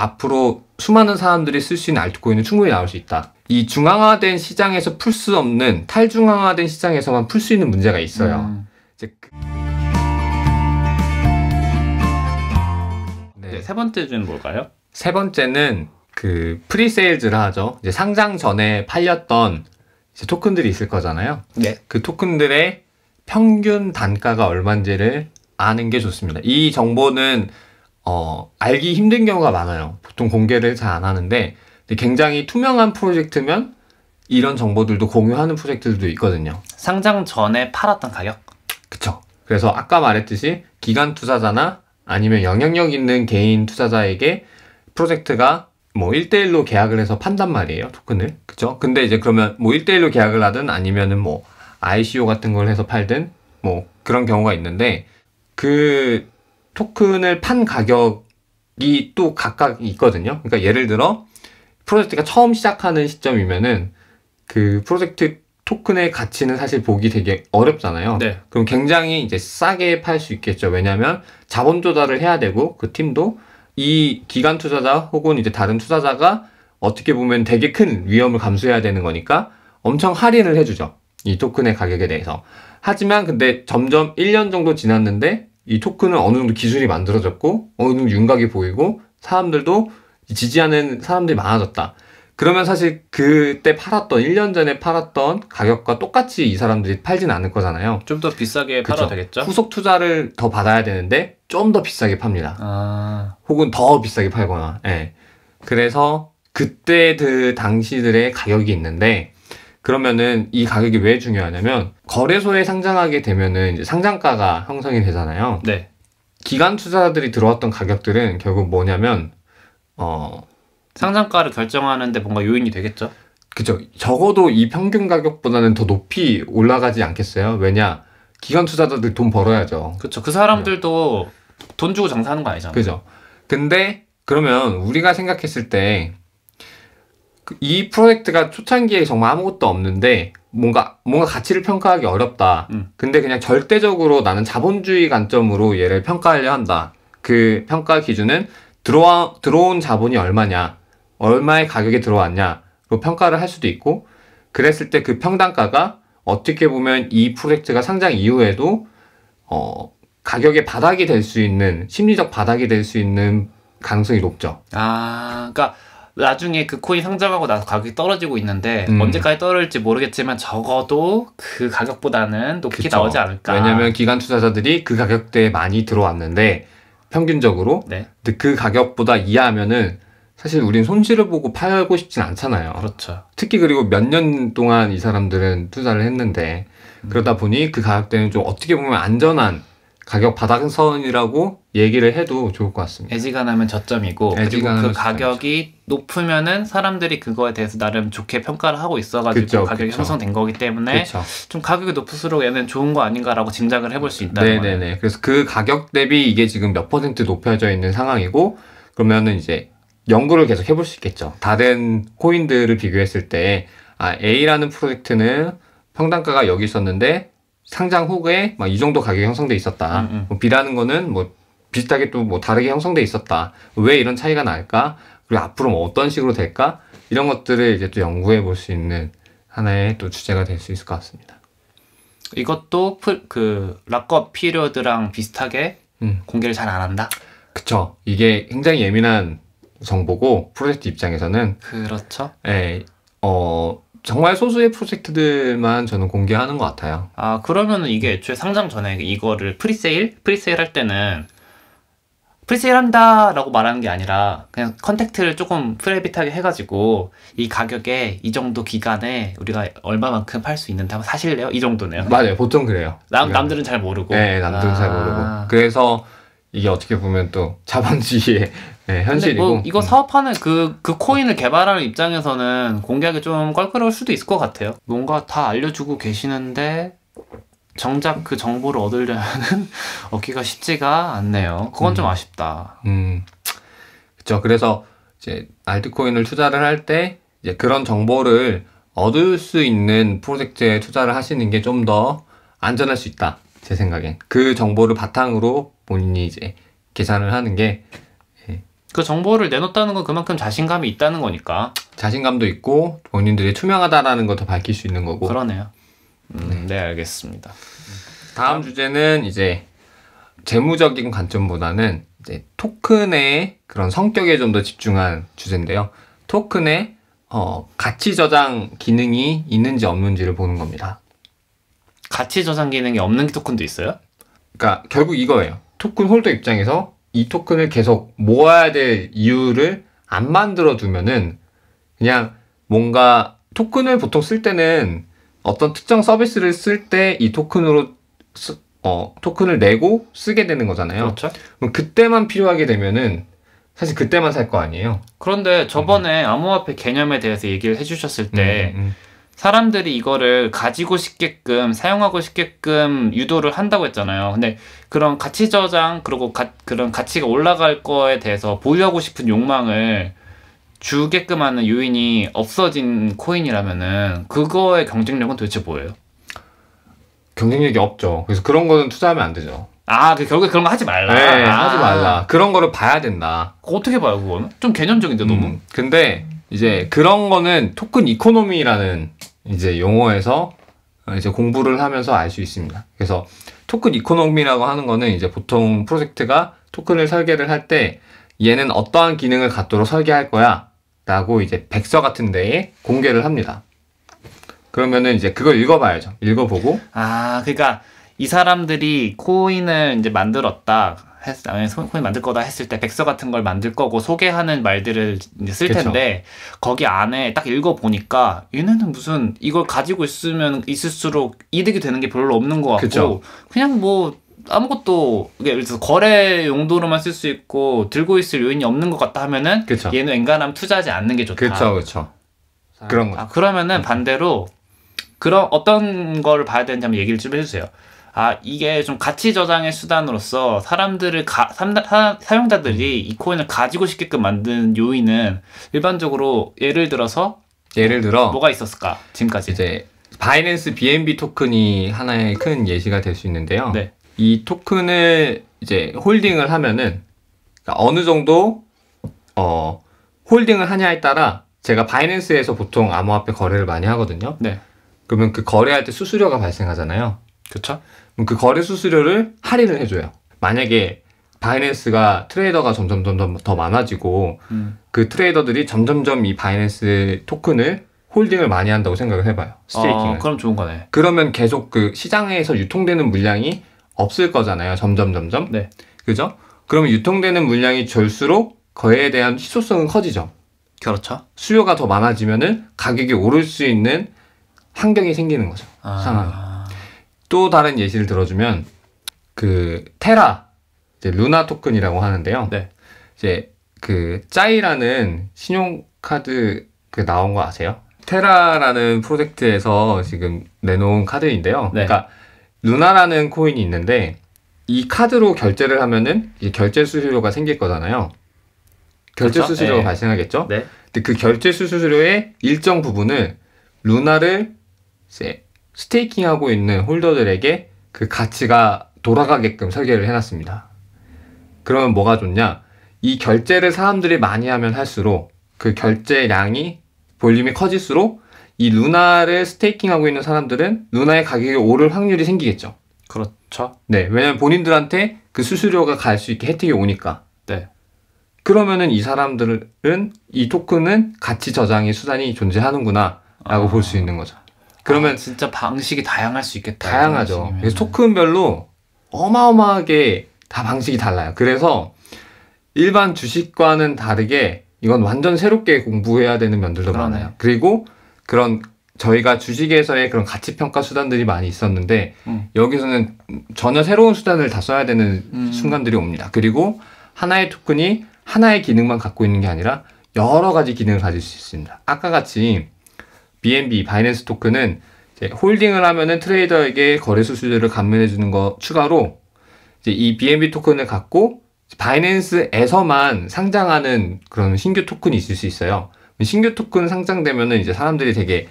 앞으로 수많은 사람들이 쓸 수 있는 알트코인은 충분히 나올 수 있다. 이 중앙화된 시장에서 풀 수 없는 탈중앙화된 시장에서만 풀 수 있는 문제가 있어요. 이제 네, 세 번째 주는 뭘까요? 세 번째는 그 프리세일즈를 하죠. 이제 상장 전에 팔렸던 이제 토큰들이 있을 거잖아요. 네. 그 토큰들의 평균 단가가 얼마인지를 아는 게 좋습니다. 이 정보는 알기 힘든 경우가 많아요. 보통 공개를 잘 안 하는데 굉장히 투명한 프로젝트면 이런 정보들도 공유하는 프로젝트들도 있거든요. 상장 전에 팔았던 가격? 그쵸. 그래서 아까 말했듯이 기관 투자자나 아니면 영향력 있는 개인 투자자에게 프로젝트가 뭐 1대1로 계약을 해서 판단 말이에요, 토큰을. 그쵸? 근데 이제 그러면 뭐 1대1로 계약을 하든 아니면은 뭐 ICO 같은 걸 해서 팔든 뭐 그런 경우가 있는데 그 토큰을 판 가격이 또 각각 있거든요. 그러니까 예를 들어 프로젝트가 처음 시작하는 시점이면은 그 프로젝트 토큰의 가치는 사실 보기 되게 어렵잖아요. 네. 그럼 굉장히 이제 싸게 팔 수 있겠죠. 왜냐하면 자본 조달을 해야 되고 그 팀도 이 기관 투자자 혹은 이제 다른 투자자가 어떻게 보면 되게 큰 위험을 감수해야 되는 거니까 엄청 할인을 해주죠. 이 토큰의 가격에 대해서. 하지만 근데 점점 1년 정도 지났는데 이 토큰은 어느 정도 기술이 만들어졌고 어느 정도 윤곽이 보이고 사람들도 지지하는 사람들이 많아졌다. 그러면 사실 그때 팔았던 1년 전에 팔았던 가격과 똑같이 이 사람들이 팔진 않을 거잖아요. 좀 더 비싸게 그쵸? 팔아도 되겠죠? 후속 투자를 더 받아야 되는데 좀 더 비싸게 팝니다. 혹은 더 비싸게 팔거나. 예. 그래서 그때 그 당시들의 가격이 있는데 그러면은 이 가격이 왜 중요하냐면 거래소에 상장하게 되면은 이제 상장가가 형성이 되잖아요. 네. 기관 투자자들이 들어왔던 가격들은 결국 뭐냐면 상장가를 결정하는데 뭔가 요인이 되겠죠? 그죠. 적어도 이 평균 가격보다는 더 높이 올라가지 않겠어요? 왜냐? 기관 투자자들 돈 벌어야죠. 그렇죠. 그 사람들도 돈 주고 장사하는 거 아니잖아요. 그죠. 근데 그러면 우리가 생각했을 때 이 프로젝트가 초창기에 정말 아무것도 없는데 뭔가 가치를 평가하기 어렵다. 근데 그냥 절대적으로 나는 자본주의 관점으로 얘를 평가하려 한다. 그 평가 기준은 들어온 자본이 얼마냐, 얼마의 가격에 들어왔냐로 평가를 할 수도 있고, 그랬을 때 그 평단가가 어떻게 보면 이 프로젝트가 상장 이후에도 가격의 바닥이 될 수 있는, 심리적 바닥이 될 수 있는 가능성이 높죠. 그러니까 나중에 그 코인 상장하고 나서 가격이 떨어지고 있는데 언제까지 떨어질지 모르겠지만 적어도 그 가격보다는 높게 그쵸. 나오지 않을까. 왜냐면 기관 투자자들이 그 가격대에 많이 들어왔는데 평균적으로 네. 근데 그 가격보다 이하면은 사실 우린 손실을 보고 팔고 싶진 않잖아요. 그렇죠. 특히 그리고 몇 년 동안 이 사람들은 투자를 했는데 그러다 보니 그 가격대는 좀 어떻게 보면 안전한 가격 바닥선이라고 얘기를 해도 좋을 것 같습니다. 애지간하면 저점이고 그리고 애지간하면 그 가격이 높으면은 사람들이 그거에 대해서 나름 좋게 평가를 하고 있어가지고 그쵸, 가격이 그쵸. 형성된 거기 때문에 그쵸. 좀 가격이 높을수록 얘는 좋은 거 아닌가라고 짐작을 해볼 수 있다는 거예요. 네네네. 그래서 그 가격 대비 이게 지금 몇 퍼센트 높여져 있는 상황이고 그러면은 이제 연구를 계속 해볼 수 있겠죠. 다른 코인들을 비교했을 때 A라는 프로젝트는 평단가가 여기 있었는데 상장 후에 막 이 정도 가격이 형성돼 있었다. 뭐 B라는 거는 뭐 비슷하게 또 뭐 다르게 형성돼 있었다. 왜 이런 차이가 날까? 그리고 앞으로 뭐 어떤 식으로 될까? 이런 것들을 이제 또 연구해 볼 수 있는 하나의 또 주제가 될 수 있을 것 같습니다. 이것도 그 락업 피리어드랑 비슷하게 공개를 잘 안 한다? 그쵸. 이게 굉장히 예민한 정보고 프로젝트 입장에서는 그렇죠. 예, 정말 소수의 프로젝트들만 저는 공개하는 것 같아요. 그러면은 이게 애초에 상장 전에 이거를 프리세일 할 때는 프리세일 한다라고 말하는 게 아니라 그냥 컨택트를 조금 프라이빗하게 해가지고 이 가격에 이 정도 기간에 우리가 얼마만큼 팔 수 있는데 한번 사실래요? 이 정도네요. 맞아요. 보통 그래요. 남들은 잘 모르고. 네, 남들은 잘 모르고. 그래서 이게 어떻게 보면 또 자본주의의 현실이고. 뭐 이거 사업하는 그 코인을 개발하는 입장에서는 공개하기 좀 껄끄러울 수도 있을 것 같아요. 뭔가 다 알려주고 계시는데 정작 그 정보를 얻으려면은 얻기가 쉽지가 않네요. 그건 좀 아쉽다. 그렇죠. 그래서 이제 알트코인을 투자를 할 때 이제 그런 정보를 얻을 수 있는 프로젝트에 투자를 하시는 게 좀 더 안전할 수 있다. 제 생각엔. 그 정보를 바탕으로 본인이 이제 계산을 하는 게 그 정보를 내놓았다는 건 그만큼 자신감이 있다는 거니까. 자신감도 있고 본인들이 투명하다라는 걸 더 밝힐 수 있는 거고. 그러네요. 네, 알겠습니다. 다음 주제는 이제 재무적인 관점보다는 이제 토큰의 그런 성격에 좀 더 집중한 주제인데요. 토큰의 가치 저장 기능이 있는지 없는지를 보는 겁니다. 가치 저장 기능이 없는 토큰도 있어요? 그러니까 결국 이거예요. 토큰 홀더 입장에서 이 토큰을 계속 모아야 될 이유를 안 만들어 두면은 그냥 뭔가 토큰을 보통 쓸 때는 어떤 특정 서비스를 쓸 때 이 토큰으로 토큰을 내고 쓰게 되는 거잖아요. 그렇죠. 그럼 그때만 필요하게 되면은 사실 그때만 살 거 아니에요. 그런데 저번에 암호화폐 개념에 대해서 얘기를 해주셨을 때 사람들이 이거를 가지고 싶게끔 사용하고 싶게끔 유도를 한다고 했잖아요. 근데 그런 가치 저장 그리고 그런 가치가 올라갈 거에 대해서 보유하고 싶은 욕망을 주게끔 하는 요인이 없어진 코인이라면은 그거의 경쟁력은 도대체 뭐예요? 경쟁력이 없죠. 그래서 그런 거는 투자하면 안 되죠. 결국에 그런 거 하지 말라. 네, 하지 말라. 그런 거를 봐야 된다. 어떻게 봐요, 그거는? 좀 개념적인데, 너무? 근데 이제 그런 거는 토큰 이코노미라는 이제 용어에서 이제 공부를 하면서 알 수 있습니다. 그래서 토큰 이코노미라고 하는 거는 이제 보통 프로젝트가 토큰을 설계를 할 때 얘는 어떠한 기능을 갖도록 설계할 거야 라고 이제 백서 같은 데에 공개를 합니다. 그러면은 이제 그걸 읽어봐야죠. 읽어보고. 그러니까 이 사람들이 코인을 이제 만들었다. 코인 만들 거다 했을 때 백서 같은 걸 만들 거고 소개하는 말들을 이제 쓸 그쵸. 텐데 거기 안에 딱 읽어보니까 얘네는 무슨 이걸 가지고 있을수록 이득이 되는 게 별로 없는 것 같고 그쵸. 그냥 뭐 아무것도 예를 들어서 거래 용도로만 쓸 수 있고 들고 있을 요인이 없는 것 같다 하면은 그쵸. 얘는 웬간하면 투자하지 않는 게 좋다. 그렇죠. 그런 거. 그러면은 반대로 그런 어떤 거를 봐야 되는지 한번 얘기를 좀 해주세요. 이게 좀 가치 저장의 수단으로서 사용자들이 이 코인을 가지고 싶게끔 만든 요인은 일반적으로 예를 들어 뭐가 있었을까 지금까지? 이제 바이낸스 BNB 토큰이 하나의 큰 예시가 될 수 있는데요. 네. 이 토큰을 이제 홀딩을 하면은 그러니까 어느 정도 홀딩을 하냐에 따라 제가 바이낸스에서 보통 암호화폐 거래를 많이 하거든요. 네. 그러면 그 거래할 때 수수료가 발생하잖아요. 그렇죠. 그럼 그 거래 수수료를 할인을 해줘요. 만약에 바이낸스가 트레이더가 점점 더 많아지고 그 트레이더들이 점점점 이 바이낸스 토큰을 홀딩을 많이 한다고 생각을 해봐요. 스테이킹을. 그럼 좋은 거네. 그러면 계속 그 시장에서 유통되는 물량이 없을 거잖아요. 점점. 네. 그죠? 그러면 유통되는 물량이 줄수록 거래에 대한 희소성은 커지죠. 그렇죠. 수요가 더 많아지면은 가격이 오를 수 있는 환경이 생기는 거죠. 상황이. 또 다른 예시를 들어주면 그 테라 이제 루나 토큰이라고 하는데요. 네. 이제 그 짜이라는 신용카드 그 나온 거 아세요? 테라라는 프로젝트에서 지금 내놓은 카드인데요. 네. 그러니까 루나라는 코인이 있는데 이 카드로 결제를 하면은 이제 결제 수수료가 생길 거잖아요. 결제 그렇죠? 수수료가 네. 발생하겠죠. 네. 근데 그 결제 수수료의 일정 부분을 루나를 이제 스테이킹하고 있는 홀더들에게 그 가치가 돌아가게끔 설계를 해놨습니다. 그러면 뭐가 좋냐? 이 결제를 사람들이 많이 하면 할수록 그 결제량이 볼륨이 커질수록 이 루나를 스테이킹하고 있는 사람들은 루나의 가격이 오를 확률이 생기겠죠. 그렇죠. 네, 왜냐면 본인들한테 그 수수료가 갈 수 있게 혜택이 오니까. 네. 그러면은 이 사람들은 이 토큰은 가치 저장의 수단이 존재하는구나 라고 볼 수 있는 거죠. 그러면 진짜 방식이 다양할 수 있겠다. 다양하죠. 그래서 토큰별로 어마어마하게 다 방식이 달라요. 그래서 일반 주식과는 다르게 이건 완전 새롭게 공부해야 되는 면들도 그러네. 많아요. 그리고 그런 저희가 주식에서의 그런 가치 평가 수단들이 많이 있었는데 여기서는 전혀 새로운 수단을 다 써야 되는 순간들이 옵니다. 그리고 하나의 토큰이 하나의 기능만 갖고 있는 게 아니라 여러 가지 기능을 가질 수 있습니다. 아까 같이 BNB 바이낸스 토큰은 이제 홀딩을 하면은 트레이더에게 거래 수수료를 감면해 주는 거 추가로 이제 이 BNB 토큰을 갖고 바이낸스에서만 상장하는 그런 신규 토큰이 있을 수 있어요. 신규 토큰 상장되면은 이제 사람들이 되게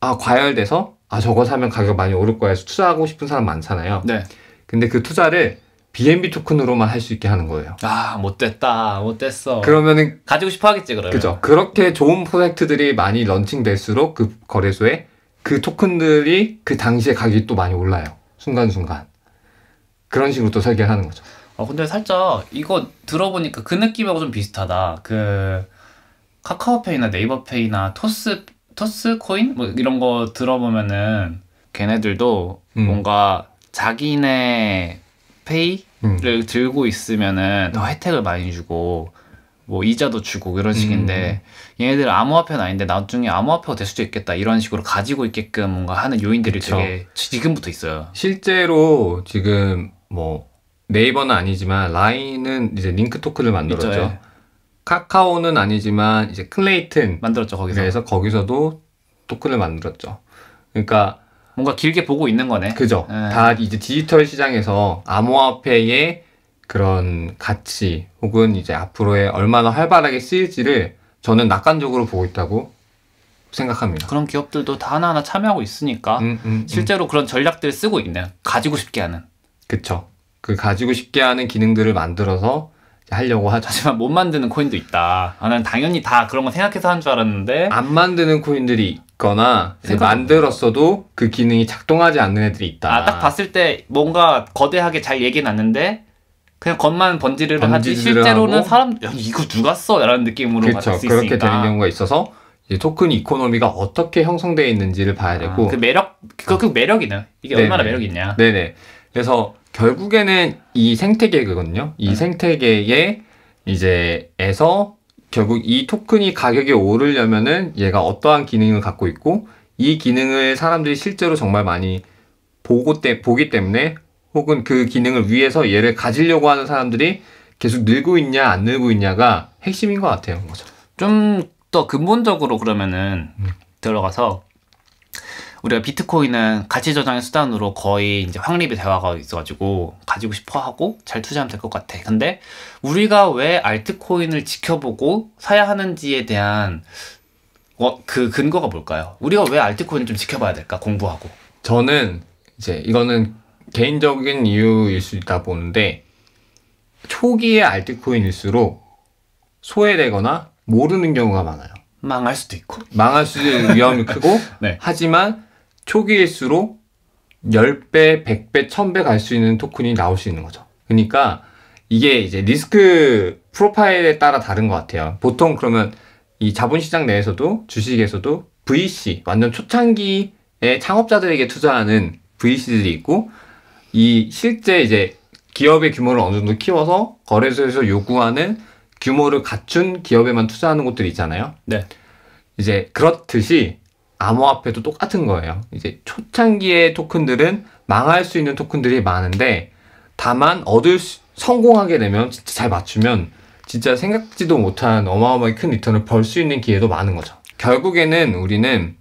과열돼서 저거 사면 가격 많이 오를 거야 해서 투자하고 싶은 사람 많잖아요. 네. 근데 그 투자를 BNB 토큰으로만 할 수 있게 하는 거예요. 아, 못됐다. 못됐어. 그러면은 가지고 싶어 하겠지, 그러면. 그죠. 그렇게 좋은 프로젝트들이 많이 런칭될수록 그 거래소에 그 토큰들이 그 당시에 가격이 또 많이 올라요. 순간순간. 그런 식으로 또 설계하는 거죠. 근데 살짝 이거 들어보니까 그 느낌하고 좀 비슷하다. 그 카카오페이나 네이버페이나 토스 코인 뭐 이런 거 들어보면은 걔네들도 뭔가 자기네 페이를 들고 있으면은 더 혜택을 많이 주고 뭐 이자도 주고 이런 식인데 얘네들 암호화폐는 아닌데 나중에 암호화폐가 될 수도 있겠다 이런 식으로 가지고 있게끔 뭔가 하는 요인들이 그쵸. 되게 지금부터 있어요. 실제로 지금 뭐 네이버는 아니지만 라인은 이제 링크 토큰을 만들었죠. 있죠, 예. 카카오는 아니지만 이제 클레이튼 만들었죠, 거기서. 그래서 거기서도 토큰을 만들었죠. 그러니까 뭔가 길게 보고 있는 거네. 그죠. 예. 다 이제 디지털 시장에서 암호화폐의 그런 가치 혹은 이제 앞으로의 얼마나 활발하게 쓰일지를 저는 낙관적으로 보고 있다고 생각합니다. 그런 기업들도 다 하나하나 참여하고 있으니까 실제로 그런 전략들을 쓰고 있네요. 가지고 싶게 하는. 그쵸. 그 가지고 싶게 하는 기능들을 만들어서 하려고 하죠. 하지만 못 만드는 코인도 있다. 나는 당연히 다 그런 거 생각해서 한 줄 알았는데 안 만드는 코인들이 있거나 이제 만들었어도 그 기능이 작동하지 않는 애들이 있다. 딱 봤을 때 뭔가 거대하게 잘 얘기해놨는데 그냥 겉만 번지르르 하지 실제로는 하고, 사람 야, 이거 누가 써? 라는 느낌으로 받을 수 있으니까. 그렇게 되는 경우가 있어서 이제 토큰 이코노미가 어떻게 형성되어 있는지를 봐야 되고 그 매력, 그 매력이네. 이게 네네. 얼마나 매력이 있냐. 네네. 그래서 결국에는 이 생태계거든요. 이 생태계에 이제에서 결국 이 토큰이 가격이 오르려면은 얘가 어떠한 기능을 갖고 있고 이 기능을 사람들이 실제로 정말 많이 보기 때문에 혹은 그 기능을 위해서 얘를 가지려고 하는 사람들이 계속 늘고 있냐 안 늘고 있냐가 핵심인 것 같아요. 좀 더 근본적으로 그러면은 들어가서 우리가 비트코인은 가치 저장의 수단으로 거의 이제 확립이 되어가 있어가지고 가지고 싶어 하고 잘 투자하면 될 것 같아. 근데 우리가 왜 알트코인을 지켜보고 사야 하는지에 대한 그 근거가 뭘까요? 우리가 왜 알트코인을 좀 지켜봐야 될까? 공부하고. 저는 이제 이거는 개인적인 이유일 수 있다 보는데 초기의 알트코인일수록 소외되거나 모르는 경우가 많아요. 망할 수도 있고. 망할 수 있는 위험이 크고 네. 하지만 초기일수록 10배, 100배, 1000배 갈 수 있는 토큰이 나올 수 있는 거죠. 그러니까 이게 이제 리스크 프로파일에 따라 다른 것 같아요. 보통 그러면 이 자본시장 내에서도 주식에서도 VC, 완전 초창기의 창업자들에게 투자하는 VC들이 있고 이 실제 이제 기업의 규모를 어느 정도 키워서 거래소에서 요구하는 규모를 갖춘 기업에만 투자하는 곳들이 있잖아요. 네. 이제 그렇듯이 암호화폐도 똑같은 거예요. 이제 초창기의 토큰들은 망할 수 있는 토큰들이 많은데 다만 성공하게 되면 진짜 잘 맞추면 진짜 생각지도 못한 어마어마하게 큰 리턴을 벌 수 있는 기회도 많은 거죠. 결국에는 우리는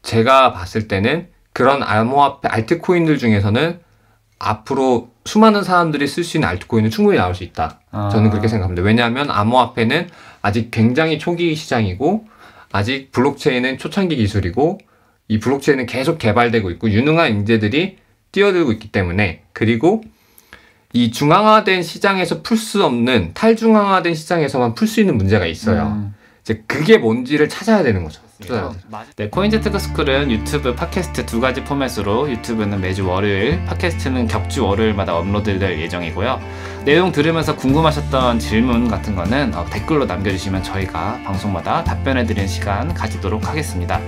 제가 봤을 때는 그런 암호화폐 알트코인들 중에서는 앞으로 수많은 사람들이 쓸 수 있는 알트코인은 충분히 나올 수 있다. 저는 그렇게 생각합니다. 왜냐하면 암호화폐는 아직 굉장히 초기 시장이고 아직 블록체인은 초창기 기술이고 이 블록체인은 계속 개발되고 있고 유능한 인재들이 뛰어들고 있기 때문에 그리고 이 중앙화된 시장에서 풀 수 없는 탈중앙화된 시장에서만 풀 수 있는 문제가 있어요. 이제 그게 뭔지를 찾아야 되는 거죠. 네, 코인재테크스쿨은 유튜브, 팟캐스트 두 가지 포맷으로 유튜브는 매주 월요일, 팟캐스트는 격주 월요일마다 업로드될 예정이고요. 내용 들으면서 궁금하셨던 질문 같은 거는 댓글로 남겨주시면 저희가 방송마다 답변해드리는 시간 가지도록 하겠습니다.